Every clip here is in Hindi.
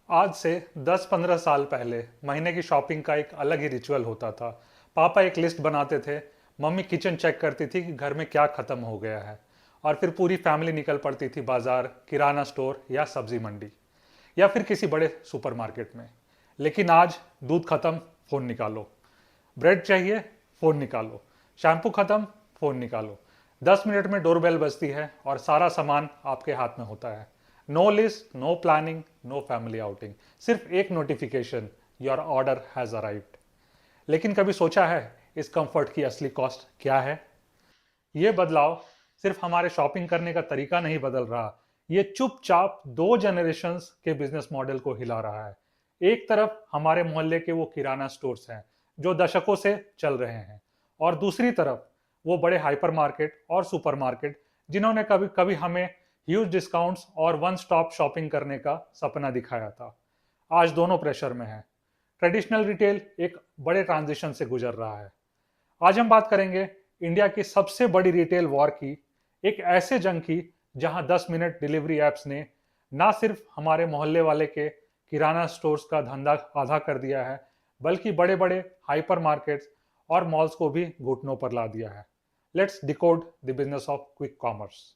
आज से 10-15 साल पहले महीने की शॉपिंग का एक अलग ही रिचुअल होता था। पापा एक लिस्ट बनाते थे, मम्मी किचन चेक करती थी कि घर में क्या खत्म हो गया है, और फिर पूरी फैमिली निकल पड़ती थी बाजार, किराना स्टोर या सब्जी मंडी या फिर किसी बड़े सुपरमार्केट में। लेकिन आज दूध खत्म, फोन निकालो। ब्रेड चाहिए, फोन निकालो। शैम्पू खत्म, फोन निकालो। 10 मिनट में डोरबेल बजती है और सारा सामान आपके हाथ में होता है। No list, no planning, no family outing, सिर्फ एक notification, your order has arrived. लेकिन कभी सोचा है इस कंफर्ट की असली कॉस्ट क्या है? ये बदलाव सिर्फ हमारे शॉपिंग करने का तरीका नहीं बदल रहा, ये चुपचाप 2 जनरेशन्स के बिजनेस मॉडल को हिला रहा है। एक तरफ हमारे मोहल्ले के वो किराना स्टोर्स हैं जो दशकों से चल रहे हैं, और दूसरी तरफ वो बड़े हाइपर मार्केट और सुपरमार्केट जिन्होंने कभी कभी हमें ह्यूज डिस्काउंट्स और वन स्टॉप शॉपिंग करने का सपना दिखाया था। आज दोनों प्रेशर में है। ट्रेडिशनल रिटेल एक बड़े ट्रांजिशन से गुजर रहा है। आज हम बात करेंगे इंडिया की सबसे बड़ी रिटेल वॉर की, एक ऐसे जंग की जहां 10 मिनट डिलीवरी एप्स ने ना सिर्फ हमारे मोहल्ले वाले के किराना स्टोर्स का धंधा आधा कर दिया है, बल्कि बड़े बड़े हाइपर मार्केट्स और मॉल्स को भी घुटनों पर ला दिया है। Let's decode the business of quick commerce.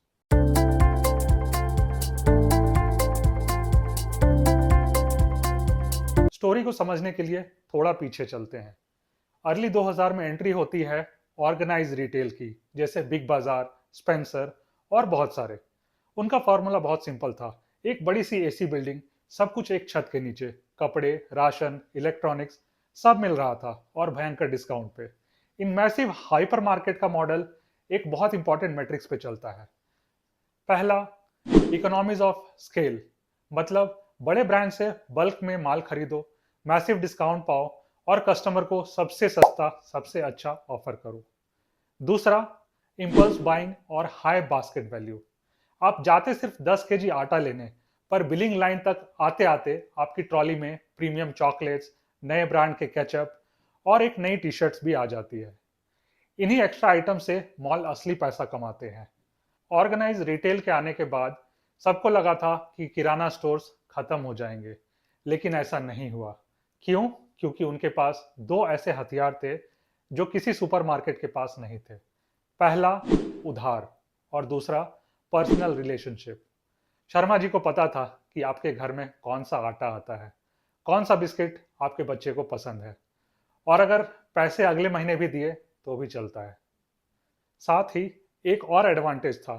Story को समझने के लिए थोड़ा पीछे चलते हैं। अर्ली 2000 में एंट्री होती है ऑर्गेनाइज रिटेल की, जैसे बिग बाजार, स्पेंसर और बहुत सारे। उनका फॉर्मूला बहुत सिंपल था। एक बड़ी सी एसी बिल्डिंग, सब कुछ एक छत के नीचे, कपड़े, राशन, इलेक्ट्रॉनिक्स, सब मिल रहा था और भयंकर डिस्काउंट पे। इन मैसिव हाइपर मार्केट का मॉडल एक बहुत इंपॉर्टेंट मैट्रिक्स पे चलता है। पहला, इकोनॉमीज ऑफ स्केल, मतलब बड़े ब्रांड से बल्क में माल खरीदो, मैसिव डिस्काउंट पाओ और कस्टमर को सबसे सस्ता, सबसे अच्छा ऑफर करो। दूसरा, इंपल्स बाइंग और हाई बास्केट वैल्यू। आप जाते सिर्फ 10 केजी आटा लेने, पर बिलिंग लाइन तक आते आते आपकी ट्रॉली में प्रीमियम चॉकलेट्स, नए ब्रांड के केचप और एक नई टी शर्ट्स भी आ जाती है। इन्हीं एक्स्ट्रा आइटम से मॉल असली पैसा कमाते हैं। ऑर्गेनाइज रिटेल के आने के बाद सबको लगा था कि किराना स्टोर्स खत्म हो जाएंगे, लेकिन ऐसा नहीं हुआ। क्यों? क्योंकि उनके पास दो ऐसे हथियार थे जो किसी सुपरमार्केट के पास नहीं थे। पहला, उधार, और दूसरा, पर्सनल रिलेशनशिप। शर्मा जी को पता था कि आपके घर में कौन सा आटा आता है, कौन सा बिस्किट आपके बच्चे को पसंद है, और अगर पैसे अगले महीने भी दिए तो भी चलता है। साथ ही एक और एडवांटेज था,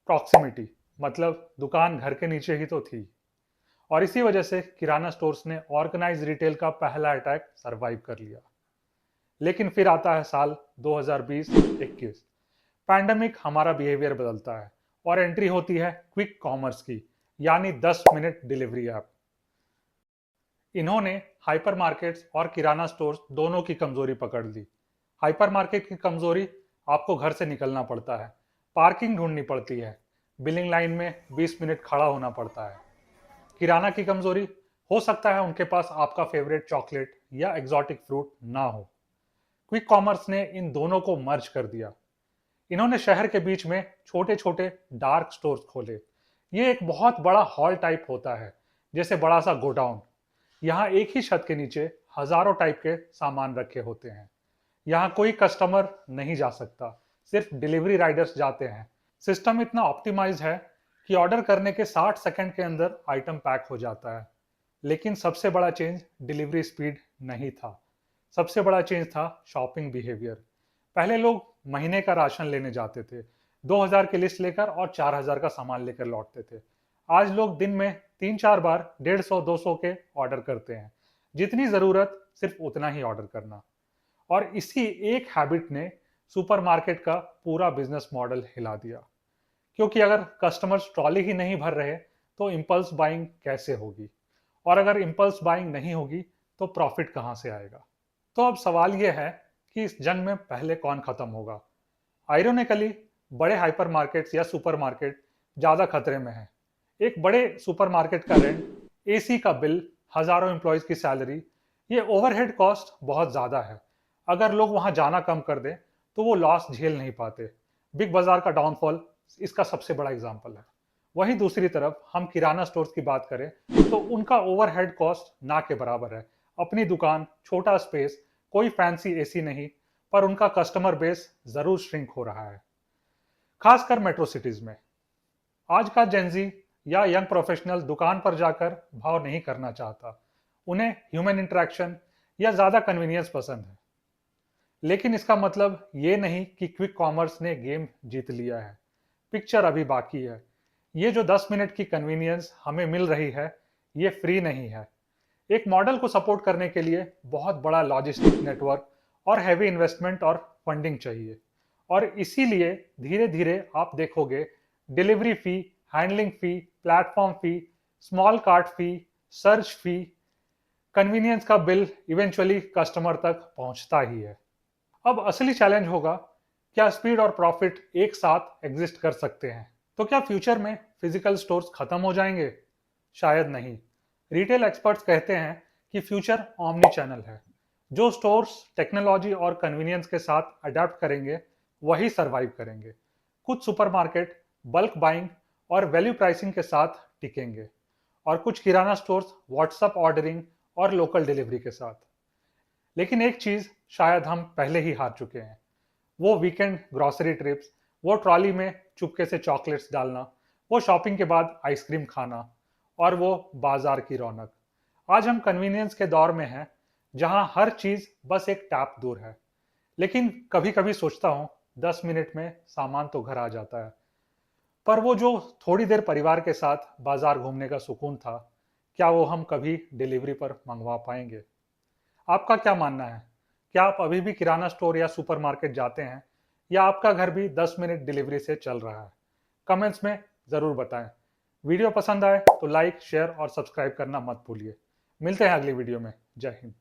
प्रॉक्सिमिटी, मतलब दुकान घर के नीचे ही तो थी। और इसी वजह से किराना स्टोर्स ने ऑर्गेनाइज रिटेल का पहला अटैक सरवाइव कर लिया। लेकिन फिर आता है साल 2020-21। पैंडेमिक हमारा बिहेवियर बदलता है और एंट्री होती है क्विक कॉमर्स की, यानी 10 मिनट डिलीवरी ऐप। इन्होंने हाइपर मार्केट्स और किराना स्टोर्स दोनों की कमजोरी पकड़ ली। हाइपर मार्केट की कमजोरी, आपको घर से निकलना पड़ता है, पार्किंग ढूंढनी पड़ती है, बिलिंग लाइन में 20 मिनट खड़ा होना पड़ता है। किराना की कमजोरी, हो सकता है उनके पास आपका फेवरेट चॉकलेट या एग्जॉटिक फ्रूट ना हो। क्विक कॉमर्स ने इन दोनों को मर्ज कर दिया। इन्होंने शहर के बीच में छोटे छोटे डार्क स्टोर्स खोले। ये एक बहुत बड़ा हॉल टाइप होता है, जैसे बड़ा सा गोडाउन। यहाँ एक ही छत के नीचे हजारों टाइप के सामान रखे होते हैं। यहाँ कोई कस्टमर नहीं जा सकता, सिर्फ डिलीवरी राइडर्स जाते हैं। सिस्टम इतना ऑप्टिमाइज है कि ऑर्डर करने के 60 सेकंड के अंदर आइटम पैक हो जाता है। लेकिन सबसे बड़ा चेंज डिलीवरी स्पीड नहीं था, सबसे बड़ा चेंज था शॉपिंग बिहेवियर। पहले लोग महीने का राशन लेने जाते थे, 2000 की लिस्ट लेकर और 4000 का सामान लेकर लौटते थे। आज लोग दिन में 3-4 बार 150-200 के ऑर्डर करते हैं। जितनी जरूरत सिर्फ उतना ही ऑर्डर करना। और इसी एक हैबिट ने सुपरमार्केट का पूरा बिजनेस मॉडल हिला दिया। क्योंकि अगर कस्टमर्स ट्रॉली ही नहीं भर रहे तो इंपल्स बाइंग कैसे होगी, और अगर इंपल्स बाइंग नहीं होगी तो प्रॉफिट कहां से आएगा? तो अब सवाल यह है कि इस जंग में पहले कौन खत्म होगा। आयरोनिकली, बड़े हाइपरमार्केट्स या सुपरमार्केट ज्यादा खतरे में हैं। एक बड़े सुपरमार्केट का रेंट, एसी का बिल, हजारों एम्प्लॉयज की सैलरी, ये ओवरहेड कॉस्ट बहुत ज्यादा है। अगर लोग वहां जाना कम कर दें तो वो लॉस झेल नहीं पाते। बिग बाजार का डाउनफॉल इसका सबसे बड़ा एग्जाम्पल है। वहीं दूसरी तरफ हम किराना स्टोर्स की बात करें तो उनका ओवरहेड कॉस्ट ना के बराबर है। अपनी दुकान, छोटा स्पेस, कोई फैंसी एसी नहीं, पर उनका कस्टमर बेस जरूर श्रिंक हो रहा है, खासकर मेट्रो सिटीज में। आज का जेंजी या यंग प्रोफेशनल दुकान पर जाकर भाव नहीं करना चाहता। उन्हें ह्यूमन इंटरेक्शन या ज्यादा कन्वीनियंस पसंद है। लेकिन इसका मतलब ये नहीं कि क्विक कॉमर्स ने गेम जीत लिया है। पिक्चर अभी बाकी है। ये जो 10 मिनट की कन्वीनियंस हमें मिल रही है, ये फ्री नहीं है। एक मॉडल को सपोर्ट करने के लिए बहुत बड़ा लॉजिस्टिक नेटवर्क और हैवी इन्वेस्टमेंट और फंडिंग चाहिए। और इसीलिए धीरे धीरे आप देखोगे डिलीवरी फी, हैंडलिंग फी, प्लेटफॉर्म फी, स्मॉल कार्ट फी, सर्च फी, कन्वीनियंस का बिल इवेंचुअली कस्टमर तक पहुंचता ही है। अब असली चैलेंज होगा, क्या स्पीड और प्रॉफिट एक साथ एग्जिस्ट कर सकते हैं? तो क्या फ्यूचर में फिजिकल स्टोर्स खत्म हो जाएंगे? शायद नहीं। रिटेल एक्सपर्ट्स कहते हैं कि फ्यूचर ऑमनी चैनल है। जो स्टोर्स टेक्नोलॉजी और कन्वीनियंस के साथ अडेप्ट करेंगे वही सरवाइव करेंगे। कुछ सुपरमार्केट बल्क बाइंग और वैल्यू प्राइसिंग के साथ टिकेंगे, और कुछ किराना स्टोर्स व्हाट्सएप ऑर्डरिंग और लोकल डिलीवरी के साथ। लेकिन एक चीज शायद हम पहले ही हार चुके हैं, वो वीकेंड ग्रोसरी ट्रिप्स, वो ट्रॉली में चुपके से चॉकलेट्स डालना, वो शॉपिंग के बाद आइसक्रीम खाना, और वो बाजार की रौनक। आज हम कन्वीनियंस के दौर में हैं, जहां हर चीज बस एक टैप दूर है। लेकिन कभी कभी सोचता हूँ 10 मिनट में सामान तो घर आ जाता है, पर वो जो थोड़ी देर परिवार के साथ बाजार घूमने का सुकून था, क्या वो हम कभी डिलीवरी पर मंगवा पाएंगे? आपका क्या मानना है? क्या आप अभी भी किराना स्टोर या सुपरमार्केट जाते हैं, या आपका घर भी 10 मिनट डिलीवरी से चल रहा है? कमेंट्स में ज़रूर बताएं। वीडियो पसंद आए तो लाइक, शेयर और सब्सक्राइब करना मत भूलिए। मिलते हैं अगली वीडियो में। जय हिंद।